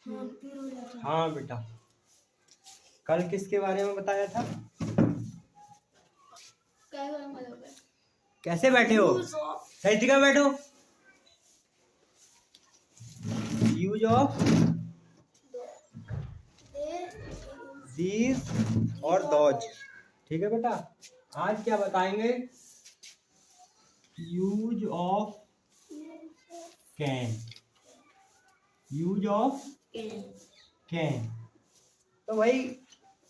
हाँ बेटा, कल किसके बारे में बताया था? कैसे बैठे हो? सही जगह बैठो। यूज ऑफ दीज और दोज। ठीक है बेटा, आज क्या बताएंगे? Use of can. Use of can. तो भाई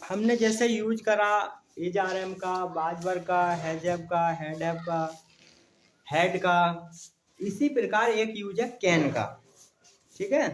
हमने जैसे यूज करा इज आर एम का, बाजवर का, हैजब का, हैडब का, हेड का, इसी प्रकार एक यूज है कैन का। ठीक है,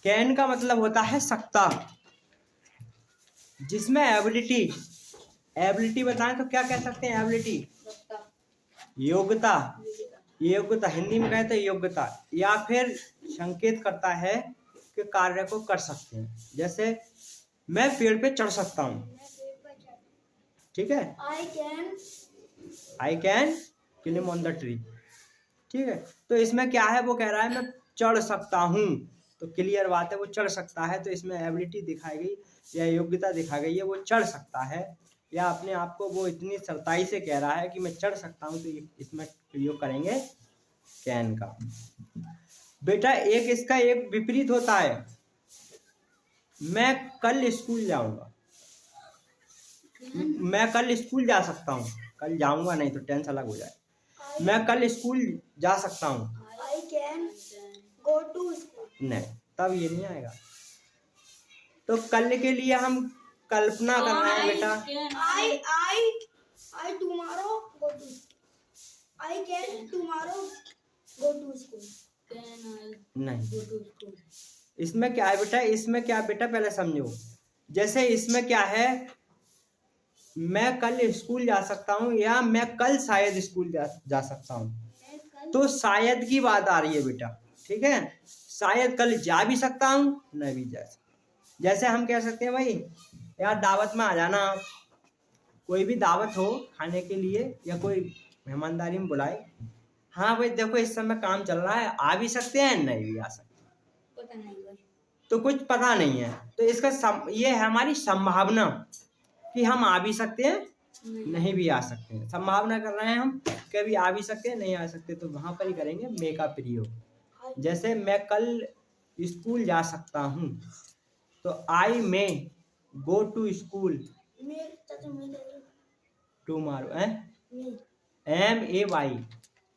कैन का मतलब होता है सकता, जिसमें एबिलिटी, एबिलिटी बताएं तो क्या कह सकते हैं? एबिलिटी योग्यता, योग्यता हिंदी में कहते हैं योग्यता, या फिर संकेत करता है कि कार्य को कर सकते हैं। जैसे मैं पेड़ पे चढ़ सकता हूँ। ठीक है, I can climb on the tree. ठीक है, तो इसमें क्या है, वो कह रहा है मैं चढ़ सकता हूँ, तो क्लियर बात है वो चढ़ सकता है, तो इसमें एबिलिटी दिखाई गई या योग्यता दिखाई गई है, वो चढ़ सकता है, या अपने आप को वो इतनी सरताई से कह रहा है कि मैं चढ़ सकता हूँ, तो इसमें प्रयोग करेंगे कैन का। बेटा एक इसका एक विपरीत होता है, मैं कल स्कूल जाऊंगा। मैं कल स्कूल जा सकता हूँ, कल जाऊंगा नहीं तो टेंस अलग हो जाए। मैं कल स्कूल जा सकता हूँ। I can go to school. नहीं, तब ये नहीं आएगा। तो कल के लिए हम कल्पना कर रहे हैं बेटा। I tomorrow go to, I can tomorrow go to school. नहीं, इसमें क्या है बेटा, इसमें क्या बेटा पहले समझो। जैसे इसमें क्या है, मैं कल स्कूल जा सकता हूँ या मैं कल शायद स्कूल जा सकता हूँ, तो शायद की बात आ रही है बेटा। ठीक है, शायद कल जा भी सकता हूँ, नहीं भी जा सकता। जैसे हम कह सकते हैं भाई यार दावत में आ जाना आप, कोई भी दावत हो खाने के लिए या कोई मेहमानदारी में बुलाए, हाँ भाई देखो इस समय काम चल रहा है, आ भी सकते हैं नहीं भी आ सकते, पता नहीं भाई, तो कुछ पता नहीं है, तो इसका ये है हमारी संभावना कि हम आ भी सकते हैं नहीं भी आ सकते हैं। संभावना कर रहे हैं हम, कभी आ भी सकते हैं नहीं आ सकते, तो वहां पर ही करेंगे मे का प्रयोग। जैसे मैं कल स्कूल जा सकता हूँ, तो I may go to school tomorrow, MAY।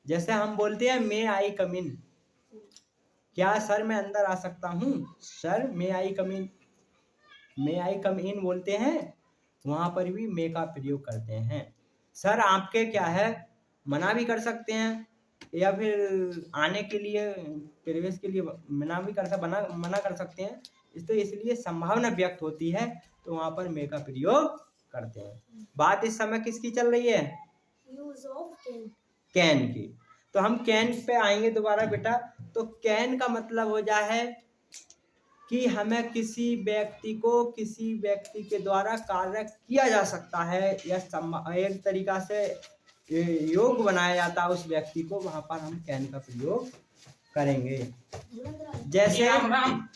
जैसे हम बोलते हैं मे आई कम इन, क्या सर मैं अंदर आ सकता हूँ? सर मे आई कम इन, मे आई कम इन बोलते हैं, वहां पर भी मे का प्रयोग करते हैं। सर आपके क्या है, मना भी कर सकते हैं, या फिर आने के लिए प्रवेश के लिए मना भी मना कर सकते हैं, तो इसलिए संभावना व्यक्त होती है, तो वहां पर मे का प्रयोग करते हैं। बात इस समय किसकी चल रही है? यूज ऑफ कैन की। तो हम कैन पे आएंगे दोबारा बेटा। तो कैन का मतलब हो जाए कि हमें किसी व्यक्ति के द्वारा कार्य किया जा सकता है, या एक तरीका से योग बनाया जाता है उस व्यक्ति को, वहां पर हम कैन का प्रयोग करेंगे। जैसे राम राम,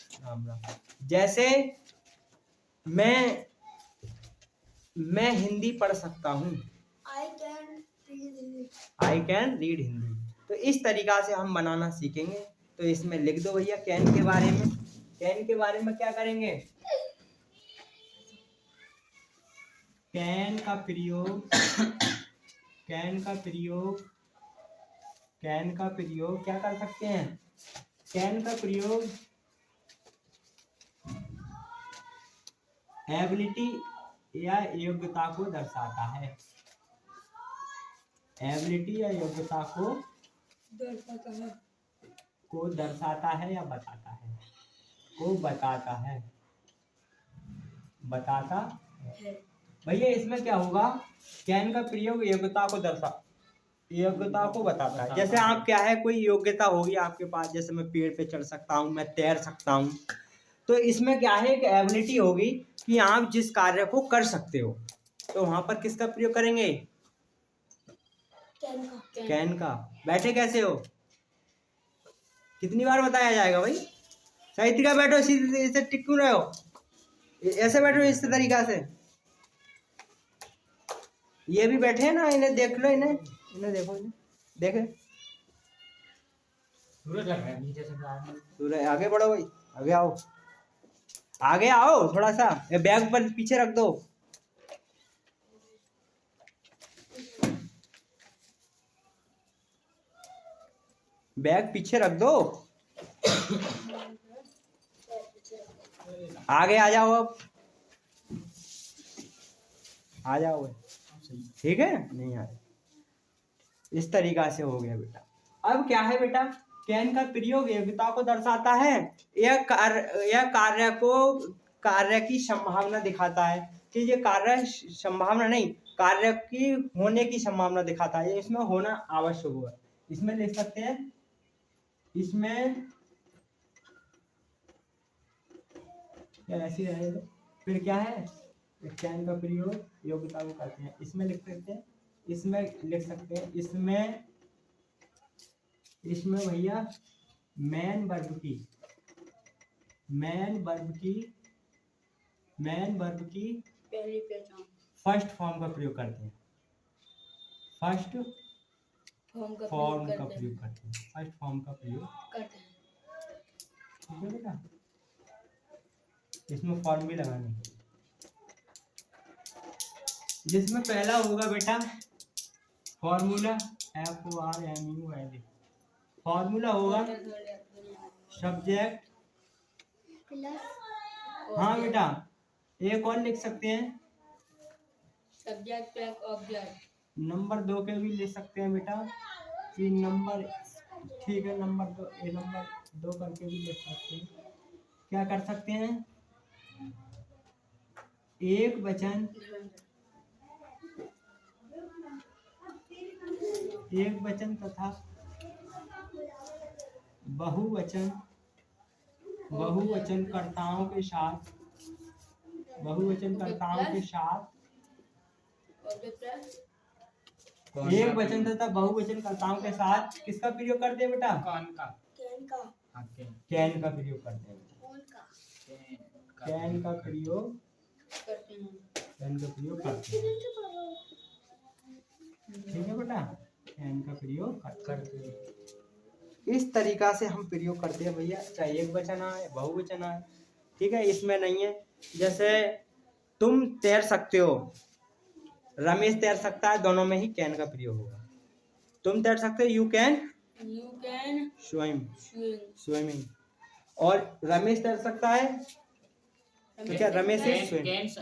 जैसे मैं हिंदी पढ़ सकता हूँ, आई कैन रीड हिंदी। तो इस तरीका से हम बनाना सीखेंगे। तो इसमें लिख दो भैया कैन के बारे में। कैन के बारे में क्या करेंगे? कैन का प्रयोग, कैन का प्रयोग, कैन का प्रयोग क्या कर सकते हैं? कैन का प्रयोग एबिलिटी या योग्यता को दर्शाता है, एबिलिटी या योग्यता को दर्शाता है या बताता है, को बताता है, बताता है। भैया इसमें क्या होगा, कैन का प्रयोग योग्यता को बताता है। जैसे आप क्या है, कोई योग्यता होगी आपके पास, जैसे मैं पेड़ पे चढ़ सकता हूँ, मैं तैर सकता हूँ, तो इसमें क्या है, एक एबिलिटी होगी कि आप जिस कार्य को कर सकते हो, तो वहां पर किसका प्रयोग करेंगे? कैन का। बैठे कैसे हो? कितनी बार बताया जाएगा भाई? सही तरीका बैठो, सीधे इसे टिक क्यों रहे हो? ऐसे बैठो इस तरीका से। ये भी बैठे हैं ना, इन्हें देख लो, इन्हें देखो, इन्हें देखे। सूरज लग रहा है नीचे से। सूरज, आगे बढ़ो भाई, आगे आओ, आगे आओ थोड़ा सा। ये बैग पर पीछे रख दो। बैग पीछे रख दो। आगे आ जाओ, अब आ जाओ। ठीक है, नहीं आ रहे। इस तरीका से हो गया बेटा। अब क्या है बेटा, कैन का प्रयोग योग्यता को दर्शाता है। यह कार्य की संभावना दिखाता है कि ये कार्य संभावना नहीं, कार्य की होने की संभावना दिखाता है। इसमें होना आवश्यक हुआ, इसमें लिख सकते हैं। इसमें ऐसी रहेगा। फिर क्या है, कैन का प्रयोग योग्यता को करते हैं। इसमें लिख सकते हैं, इसमें लिख सकते हैं, इसमें भैया मैन वर्ब की पहली पहचान फर्स्ट फॉर्म का प्रयोग करते हैं। फर्स्ट फॉर्म का प्रयोग करते हैं। फर्स्ट फॉर्म का प्रयोग करते हैं। ठीक है बेटा, इसमें फॉर्म भी लगाने हैं। जिसमें पहला होगा बेटा फॉर्मूला, FORMULA। फॉर्मूला होगा सब्जेक्ट। हाँ बेटा, एक और लिख सकते हैं, सब्जेक्ट प्लस ऑब्जेक्ट। नंबर 2 के भी लिख सकते हैं बेटा कि नंबर, ठीक है, नंबर 2 करके भी लिख सकते हैं। क्या कर सकते हैं, एक वचन तथा बहुवचनकर्ताओं के साथ एक वचन तथा बहुवचनकर्ताओं के साथ किसका प्रयोग करते हैं बेटा, कैन का प्रयोग करते हैं। कैन का प्रयोग करते हैं। ठीक है बेटा, कैन का प्रयोग करते हैं। इस तरीका से हम प्रयोग करते हैं भैया, चाहे एक वचन आए बहुवचन आए। ठीक है, इसमें नहीं है। जैसे तुम तैर सकते हो, रमेश तैर सकता है, दोनों में ही कैन का प्रयोग होगा। तुम तैर सकते हो, यू कैन स्विमिंग। और रमेश तैर सकता है, तो क्या रमेश इज रमेश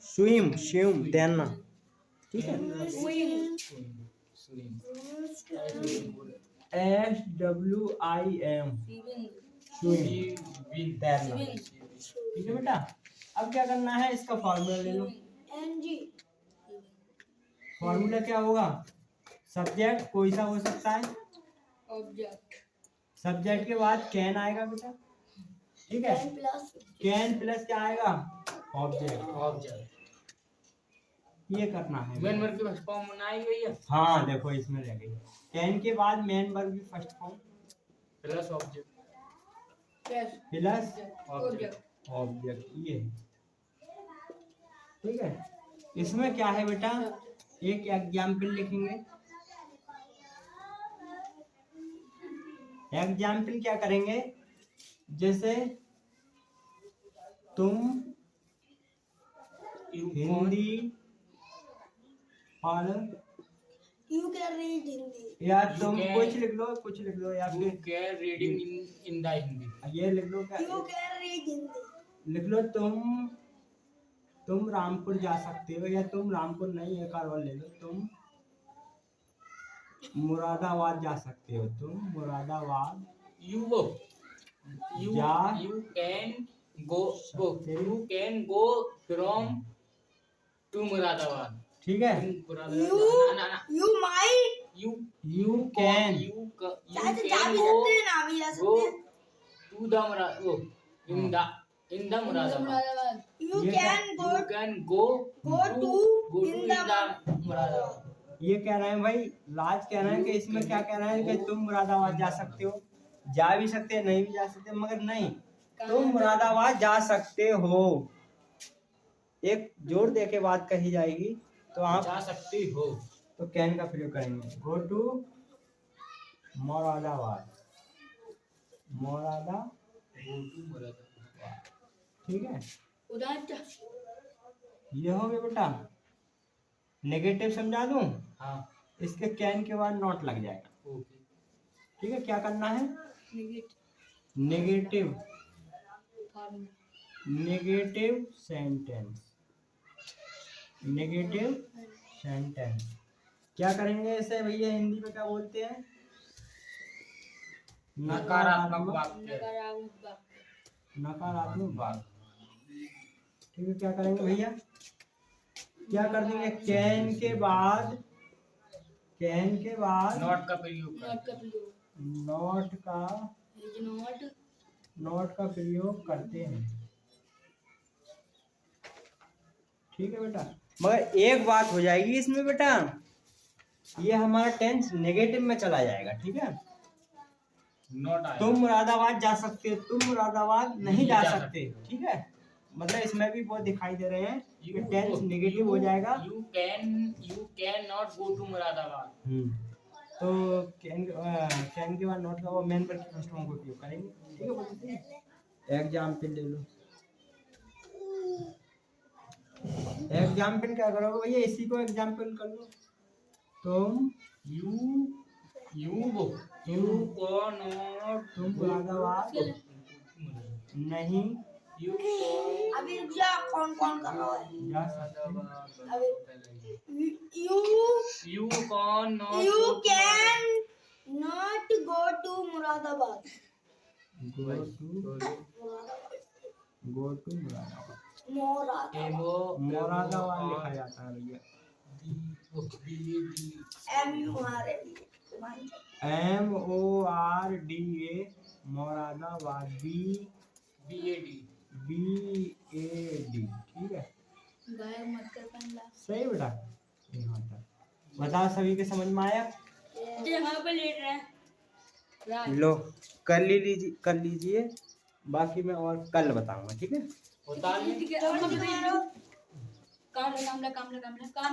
स्विम तैरना। ठीक है, SWIM स्विम तैरना। ठीक है बेटा, अब क्या करना है, इसका फॉर्मूला ले लो। फॉर्मूला क्या होगा, सब्जेक्ट कोई सा हो सकता है, ऑब्जेक्ट। सब्जेक्ट के बाद कैन आएगा बेटा। ठीक है, कैन प्लस क्या आएगा, ऑब्जेक्ट। ये करना है। मेन वर्ब की फर्स्ट फॉर्म बनाई गई है। हाँ देखो, इसमें रह गई कैन के बाद मेन वर्ब की first form plus object plus object. ये ठीक है, इसमें क्या है बेटा, एक एग्जाम्पल लिखेंगे। एग्जाम्पल क्या करेंगे, जैसे तुम हिंदी और यू कैन रीड हिंदी, या तुम कुछ लिख लो या यू फिर can reading in the Hindi. ये लिख लो, क्या यू कैन रीड हिंदी। लिख लो, तुम रामपुर जा सकते हो, या तुम रामपुर नहीं, एक और ले लो, तुम मुरादाबाद जा सकते हो, तुम Moradabad you can go from to Moradabad. ठीक है, यू माइट यू कैन जा सकते हैं ना, भी जा सकते हैं। To the in the Moradabad. You can go to in the Moradabad. ये कह रहे हैं भाई, राज कह रहे हैं कि इसमें क्या कह रहे हैं कि तुम मुरादाबाद जा सकते हो, जा भी सकते हैं, नहीं भी जा सकते, मगर नहीं, तुम मुरादाबाद जा सकते हो। एक जोर दे के बात कही जाएगी तो आप जा सकती हो। तो कैन का प्रयोग करेंगे। Go to Moradabad, Moradabad, go to Moradabad. ठीक है। उदाहरण ये हो गया बेटा। नेगेटिव समझा दूं, हाँ इसके कैन के बाद नॉट लग जाएगा। ओके। ठीक है, क्या करना है? Negative negative, formula negative sentence, negative sentence क्या करेंगे इसे भैया, हिंदी में क्या बोलते हैं? नकारात्मक वाक्य। नकारात्मक वाक्य। नकारात्मक वाक्य। ठीक है, क्या करेंगे भैया? क्या कर देंगे? कैन के बाद, कैन के बाद नॉट का प्रयोग नॉट का प्रयोग, नॉट का, इज नॉट नॉट का प्रयोग करते हैं। ठीक है बेटा, मगर एक बात हो जाएगी इसमें बेटा, ये हमारा टेंस नेगेटिव में चला जाएगा। ठीक है, नॉट आया। तुम मुरादाबाद जा सकते हो, तुम मुरादाबाद नहीं जा सकते। ठीक है, मतलब इसमें भी वो दिखाई दे रहे हैं कि टेंस नेगेटिव हो जाएगा। You can not go to Moradabad. तो कैन के बाद नॉट का वो मेन पर फर्स्ट फॉर्म को उपयोग करेंगे। ठीक है, बोलते हैं एग्जाम्पल ले लो। एग्जाम्पल क्या करोगे भैया, इसी को एग्जाम्पल कर लो। तुम यू को नॉट तुम मुरादाबाद नहीं यू को अभी रुक जा, कौन कौन कर रहा है? जा सकते। अभी you can not you can not go to Moradabad. Go to Moradabad, Moradabad लिखा जाता है भैया। MORDA Moradabad, BAD। ठीक है, गायब मत कर पंडा। सही बेटा। यहाँ तक बताओ, सभी के समझ में आया? यहाँ पे लेट रहे हैं। लो कर लीजिए, बाकी मैं और कल बताऊंगा। ठीक है। होता है। काम